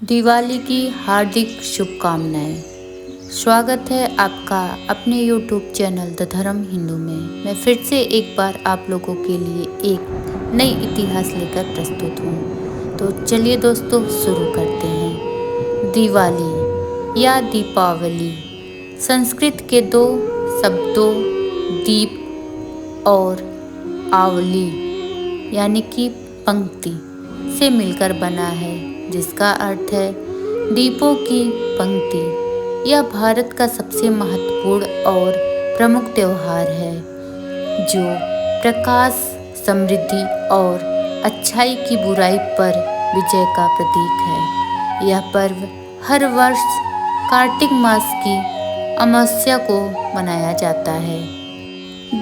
दिवाली की हार्दिक शुभकामनाएं। स्वागत है आपका अपने YouTube चैनल द धर्म हिंदू में। मैं फिर से एक बार आप लोगों के लिए एक नई इतिहास लेकर प्रस्तुत हूँ। तो चलिए दोस्तों शुरू करते हैं। दिवाली या दीपावली संस्कृत के दो शब्दों दीप और आवली यानी कि पंक्ति से मिलकर बना है, जिसका अर्थ है दीपों की पंक्ति। यह भारत का सबसे महत्वपूर्ण और प्रमुख त्योहार है, जो प्रकाश, समृद्धि और अच्छाई की बुराई पर विजय का प्रतीक है। यह पर्व हर वर्ष कार्तिक मास की अमावस्या को मनाया जाता है।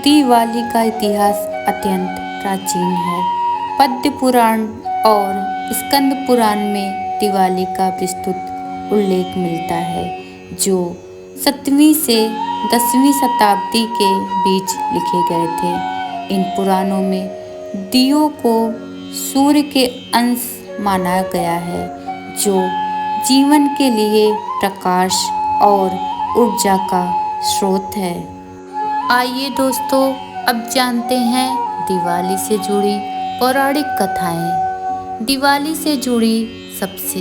दिवाली का इतिहास अत्यंत प्राचीन है। पद्म पुराण और स्कंद पुराण में दिवाली का विस्तृत उल्लेख मिलता है, जो 7वीं से 10वीं शताब्दी के बीच लिखे गए थे। इन पुराणों में दियों को सूर्य के अंश माना गया है, जो जीवन के लिए प्रकाश और ऊर्जा का स्रोत है। आइए दोस्तों, अब जानते हैं दिवाली से जुड़ी पौराणिक कथाएं। दिवाली से जुड़ी सबसे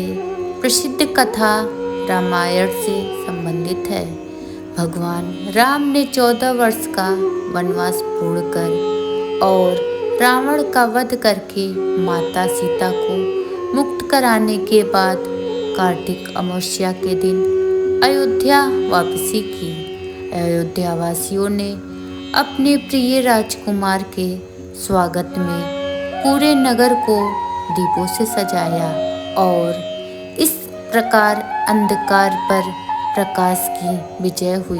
प्रसिद्ध कथा रामायण से संबंधित है। भगवान राम ने 14 वर्ष का वनवास पूर्ण कर और रावण का वध करके माता सीता को मुक्त कराने के बाद कार्तिक अमावस्या के दिन अयोध्या वापसी की। अयोध्या वासियों ने अपने प्रिय राजकुमार के स्वागत में पूरे नगर को दीपों से सजाया और इस प्रकार अंधकार पर प्रकाश की विजय हुई।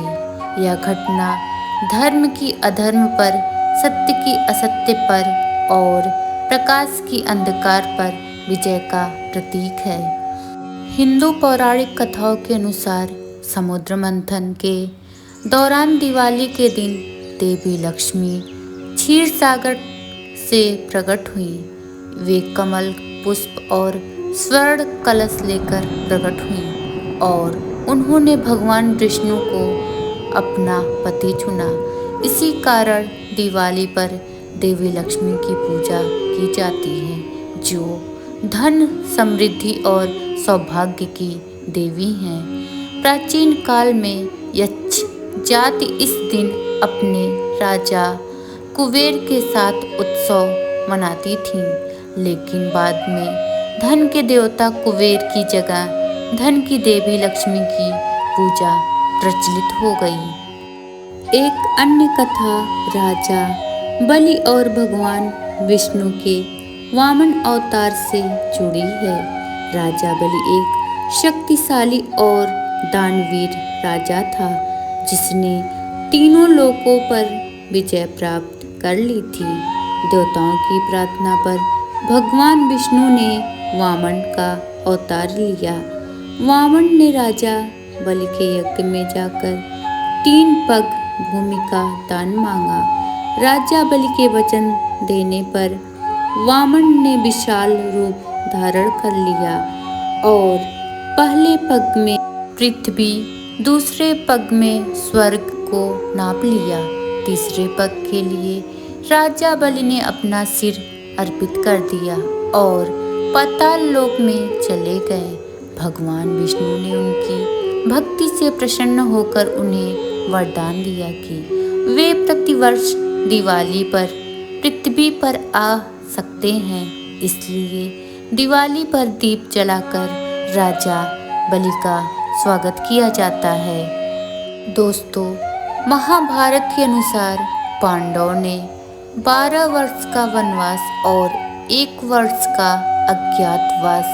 यह घटना धर्म की अधर्म पर, सत्य की असत्य पर और प्रकाश की अंधकार पर विजय का प्रतीक है। हिंदू पौराणिक कथाओं के अनुसार समुद्र मंथन के दौरान दिवाली के दिन देवी लक्ष्मी क्षीर सागर से प्रकट हुई। वे कमल पुष्प और स्वर्ण कलश लेकर प्रकट हुई और उन्होंने भगवान विष्णु को अपना पति चुना। इसी कारण दिवाली पर देवी लक्ष्मी की पूजा की जाती है, जो धन, समृद्धि और सौभाग्य की देवी हैं। प्राचीन काल में यक्ष जाति इस दिन अपने राजा कुबेर के साथ उत्सव मनाती थी, लेकिन बाद में धन के देवता कुबेर की जगह धन की देवी लक्ष्मी की पूजा प्रचलित हो गई। एक अन्य कथा राजा बलि और भगवान विष्णु के वामन अवतार से जुड़ी है। राजा बलि एक शक्तिशाली और दानवीर राजा था, जिसने तीनों लोकों पर विजय प्राप्त कर ली थी। देवताओं की प्रार्थना पर भगवान विष्णु ने वामन का अवतार लिया। वामन ने राजा बलि के यज्ञ में जाकर 3 पग भूमि का दान मांगा। राजा बलि के वचन देने पर वामन ने विशाल रूप धारण कर लिया और पहले पग में पृथ्वी, दूसरे पग में स्वर्ग को नाप लिया। तीसरे पग के लिए राजा बलि ने अपना सिर अर्पित कर दिया और पाताल लोक में चले गए। भगवान विष्णु ने उनकी भक्ति से प्रसन्न होकर उन्हें वरदान दिया कि वे प्रतिवर्ष दिवाली पर पृथ्वी पर आ सकते हैं। इसलिए दिवाली पर दीप जलाकर राजा बलि का स्वागत किया जाता है। दोस्तों, महाभारत के अनुसार पांडवों ने 12 वर्ष का वनवास और 1 वर्ष का अज्ञातवास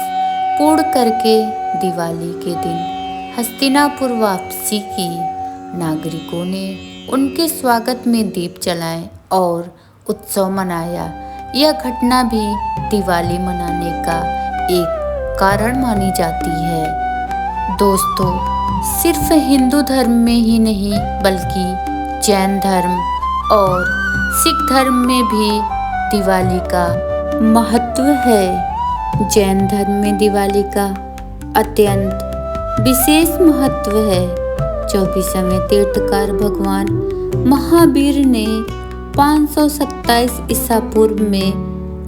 पूर्ण करके दिवाली के दिन हस्तिनापुर वापसी की। नागरिकों ने उनके स्वागत में दीप जलाए और उत्सव मनाया। यह घटना भी दिवाली मनाने का एक कारण मानी जाती है। दोस्तों, सिर्फ हिंदू धर्म में ही नहीं बल्कि जैन धर्म और सिख धर्म में भी दिवाली का महत्व है। जैन धर्म में दिवाली का अत्यंत विशेष महत्व है। 24वें तीर्थकार भगवान महावीर ने 527 ईसा पूर्व में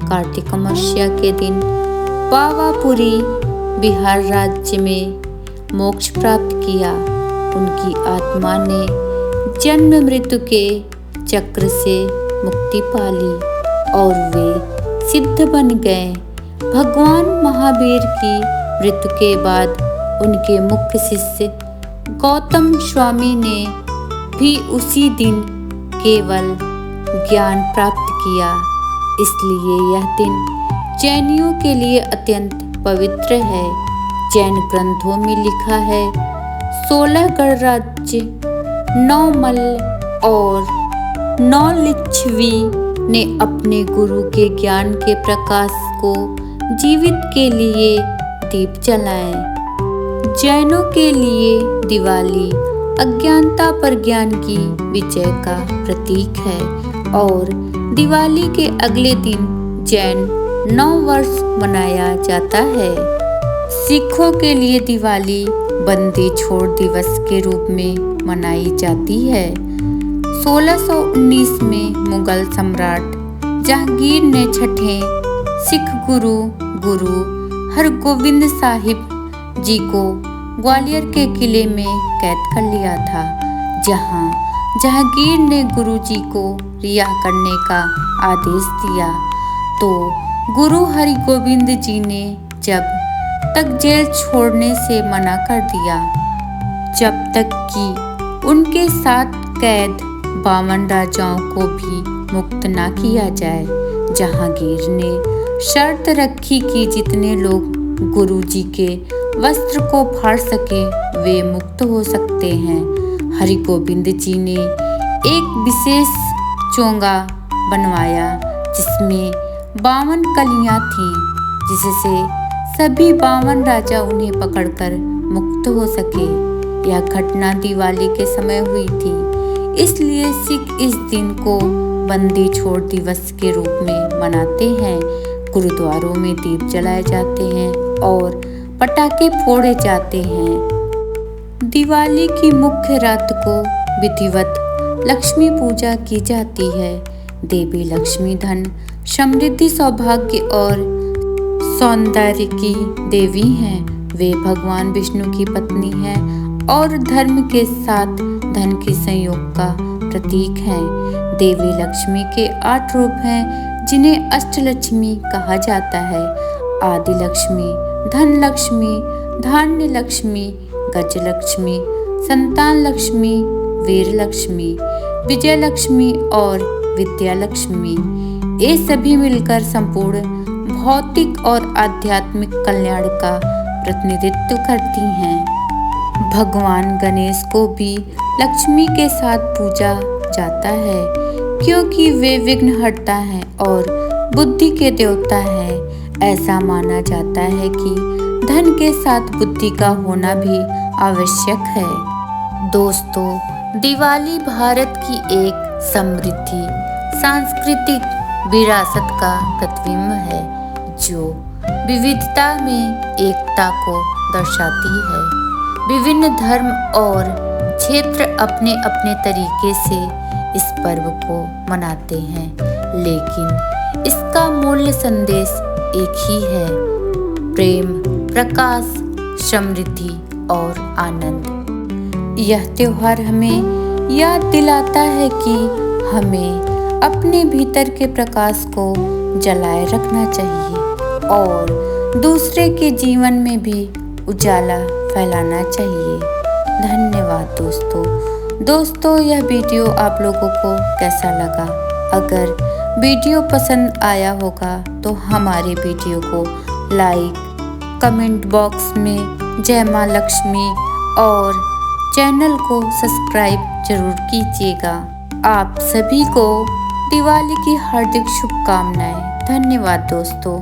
कार्तिक अमावस्या के दिन पावापुरी बिहार राज्य में मोक्ष प्राप्त किया। उनकी आत्मा ने जन्म मृत्यु के चक्र से मुक्ति पाली और वे सिद्ध बन गए। भगवान महावीर की मृत्यु के बाद उनके मुख्य शिष्य गौतम स्वामी ने भी उसी दिन केवल ज्ञान प्राप्त किया। इसलिए यह दिन जैनियों के लिए अत्यंत पवित्र है। जैन ग्रंथों में लिखा है 16 गणराज्य 9 मल्ल और 9 लिच्छवी ने अपने गुरु के ज्ञान के प्रकाश को जीवित के लिए दीप जलाए। जैनों के लिए दिवाली अज्ञानता पर ज्ञान की विजय का प्रतीक है और दिवाली के अगले दिन जैन नव वर्ष मनाया जाता है। सिखों के लिए दिवाली बंदी छोड़ दिवस के रूप में मनाई जाती है। 1619 में मुगल सम्राट जहांगीर ने छठे सिख गुरु हरगोविंद साहिब जी को ग्वालियर के किले में कैद कर लिया था, जहां जहांगीर ने गुरु जी को रिहा करने का आदेश दिया। तो गुरु हरगोविंद जी ने जब तक जेल छोड़ने से मना कर दिया जब तक कि उनके साथ कैद 52 राजाओं को भी मुक्त ना किया जाए। जहांगीर ने शर्त रखी कि जितने लोग गुरु जी के वस्त्र को फाड़ सके वे मुक्त हो सकते हैं। हरगोविंद जी ने एक विशेष चोंगा बनवाया जिसमें 52 कलियां थीं, जिससे सभी 52 राजा उन्हें पकड़कर मुक्त हो सके। यह घटना दिवाली के समय हुई थी, इसलिए सिख इस दिन को बंदी छोड़ दिवस के रूप में मनाते हैं। गुरुद्वारों में दीप जलाए जाते हैं और पटाखे फोड़े जाते हैं। दिवाली की मुख्य रात को विधिवत लक्ष्मी पूजा की जाती है। देवी लक्ष्मी धन, समृद्धि, सौभाग्य और सौंदर्य की देवी हैं। वे भगवान विष्णु की पत्नी हैं और धर्म के साथ धन के संयोग का प्रतीक हैं। देवी लक्ष्मी के 8 रूप हैं जिन्हें अष्टलक्ष्मी कहा जाता है। आदि लक्ष्मी, धन लक्ष्मी, धान्य लक्ष्मी, गज लक्ष्मी, संतान लक्ष्मी, वीर लक्ष्मी, विजय लक्ष्मी और विद्या लक्ष्मी। ये सभी मिलकर संपूर्ण भौतिक और आध्यात्मिक कल्याण का प्रतिनिधित्व करती हैं। भगवान गणेश को भी लक्ष्मी के साथ पूजा जाता है क्योंकि वे विघ्नहर्ता हैं और बुद्धि के देवता हैं। ऐसा माना जाता है कि धन के साथ बुद्धि का होना भी आवश्यक है। दोस्तों, दिवाली भारत की एक समृद्धि सांस्कृतिक विरासत का प्रतिबिंब है जो विविधता में एकता को दर्शाती है। विभिन्न धर्म और क्षेत्र अपने अपने तरीके से इस पर्व को मनाते हैं, लेकिन इसका मूल संदेश एक ही है: प्रेम, प्रकाश, समृद्धि और आनंद। यह त्योहार हमें याद दिलाता है कि हमें अपने भीतर के प्रकाश को जलाए रखना चाहिए और दूसरे के जीवन में भी उजाला फैलाना चाहिए। धन्यवाद दोस्तों, यह वीडियो आप लोगों को कैसा लगा? अगर वीडियो पसंद आया होगा तो हमारे वीडियो को लाइक, कमेंट बॉक्स में जय माँ लक्ष्मी और चैनल को सब्सक्राइब जरूर कीजिएगा। आप सभी को दिवाली की हार्दिक शुभकामनाएं। धन्यवाद दोस्तों।